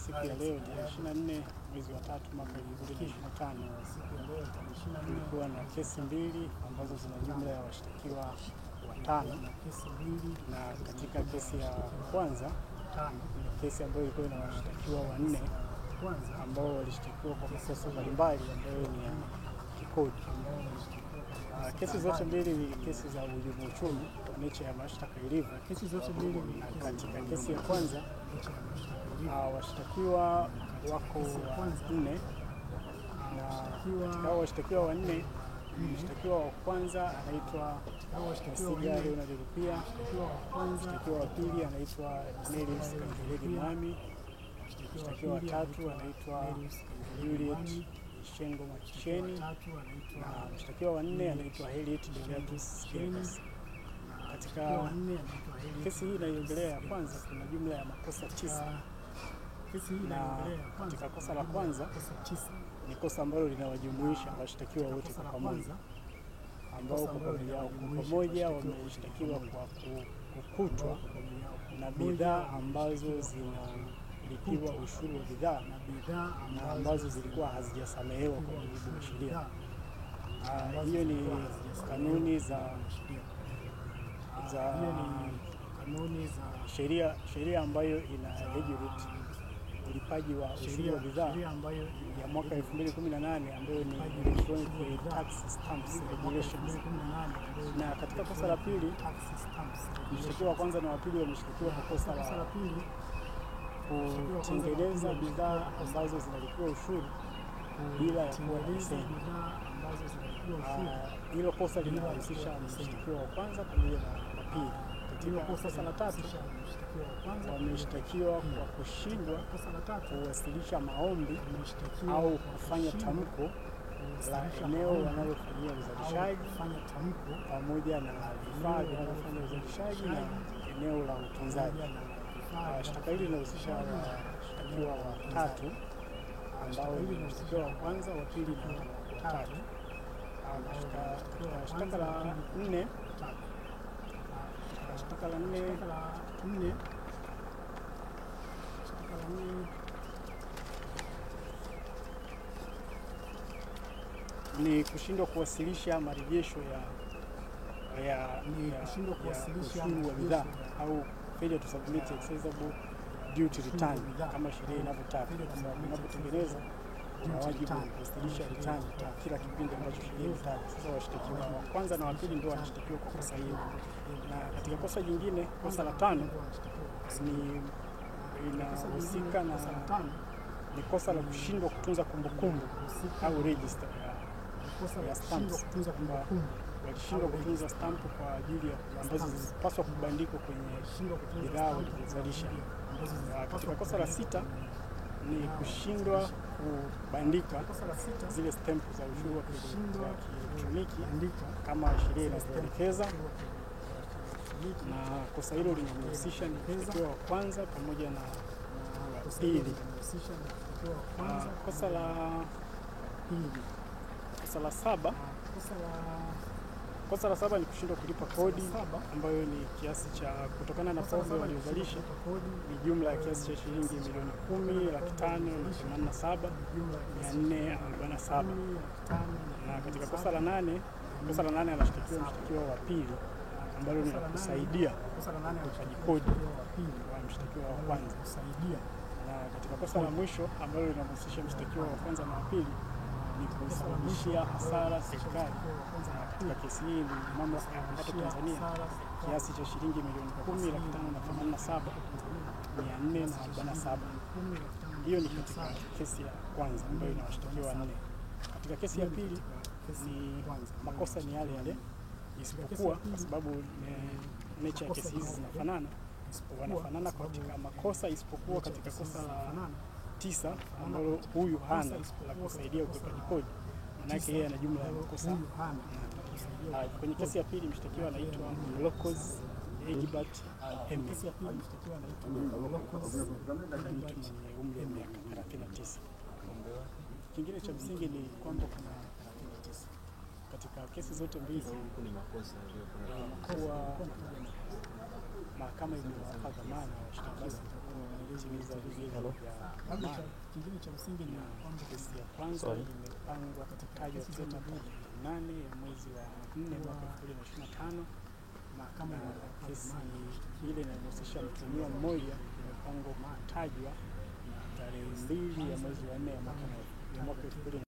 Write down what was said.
siku ya leo tarehe 24 mwezi wa 3 mwaka 2025 kulikuwa na kesi mbili ambazo zina jumla ya washtakiwa watano, na katika kesi ya kwanza kesi ambayo ilikuwa na washtakiwa wanne ambao walishtakiwa kwa makosa mbalimbali ambayo ni ya kikodi. Kesi zote mbili ni kesi za uhujumu uchumi kwa nature ya mashtaka ilivyo. Katika kesi ya kwanza washtakiwa wako wanne, na katika washtakiwa wanne mshtakiwa wa kwanza anaitwa Msiga Leonard Rupia, mshtakiwa wa pili anaitwa Nelius Kangelegi Mwami, mshtakiwa wa tatu anaitwa Juliet Shengo Macheni, na mshtakiwa wa nne anaitwa Heliet Deodatus Kiegas. Katika kesi hii inayoendelea ya kwanza kuna jumla ya makosa 9, na katika kosa la kwanza ni kosa ambalo linawajumuisha washtakiwa wote kwa pamoja, ambao kwa pamoja wameshtakiwa kwa kukutwa na bidhaa ambazo zinalipiwa ushuru wa bidhaa na ambazo zilikuwa hazijasamehewa kwa mujibu wa sheria. Hiyo ni kanuni za sheria ambayo ina regulate ulipaji wa ushuru wa bidhaa ya mwaka 2018 ambayo ni Electronic Tax Stamps Regulations. Na katika kosa la pili, mshtakiwa wa kwanza na wa pili wameshtakiwa kwa kosa la kutengeneza bidhaa ambazo zinalipiwa ushuru bila ya kuwa na leseni. Hilo kosa linahusisha mshtakiwa wa kwanza pamoja na wa pili. Katika kosa la tatu wameshtakiwa kwa kushindwa kuwasilisha maombi au kufanya tamko la eneo wanalofanyia uzalishaji pamoja na vifaa vinavyofanya uzalishaji na eneo la utunzaji. Shtaka hili linahusisha washtakiwa watatu ambao ni mshtakiwa wa kwanza, wa pili na wa tatu. Shtaka la nne ni kushindwa kuwasilisha marejesho ya ushuru wa bidhaa au failure to submit excessive duty return kama sheria inavyotaka, kwa sababu unapotengeneza na wajibu wa kuwasilisha return kwa kila kipindi ambacho sheria inataka. Sasa washtakiwa wa kwanza na wa pili ndio wanashtakiwa kwa kosa hilo. Na katika kosa jingine, kosa la tano ni inahusika na ni kosa la kushindwa kutunza kumbukumbu au register ya stamps. Walishindwa kutunza stamp kwa ajili ya ambazo zilipaswa kubandikwa kwenye bidhaa walizozalisha. Katika kosa la sita ni kushindwa kubandika zile stamp za ushuru wa kielektroniki kama sheria inavyoelekeza, na kosa hilo linahusisha mshtakiwa wa kwanza pamoja na wa pili. Kosa la saba ni kushindwa kulipa kodi ambayo ni kiasi cha kutokana na pombe waliozalisha ni jumla ya kiasi cha shilingi milioni 10,587,447. Na katika kosa la nane anashtakiwa mshtakiwa wa pili ambalo ni la kusaidia ulipaji kodi wa mshtakiwa wa kwanza. Na katika kosa la mwisho ambalo linahusisha mshtakiwa wa kwanza na wa pili ni kusababishia hasara serikali. Katika kesi hii ni Mamlaka ya Mapato Tanzania kiasi cha shilingi milioni 10,587,447. Hiyo ni katika kesi ya kwanza ambayo ina washtakiwa wanne. Katika kesi ya pili ni makosa ni yale yale, isipokuwa kwa sababu nature ya kesi hizi wanafanana katika makosa, isipokuwa katika kosa la 9 ambalo huyu hana la kusaidia ukwepaji kodi, manake yeye ana jumla ya makosa. Kwenye kesi ya pili mshtakiwa anaitwa Mlokozi Egibert Hemi, mwenye umri wa miaka 39. Kingine cha msingi ni kwamba kuna katika kesi zote mbili kuwa mahakama imewapa dhamana washtakiwa kutimiza vigezo vya Kingine cha msingi ni kwamba kesi ya kwanza imepangwa kutajwa tena tarehe 8 ya mwezi wa 4 mwaka 2025. Mahakama ya kesi ile inahusisha mtuhumiwa mmoja imepangwa kutajwa tarehe 2 ya mwezi wa 4 ya mwaka 2025.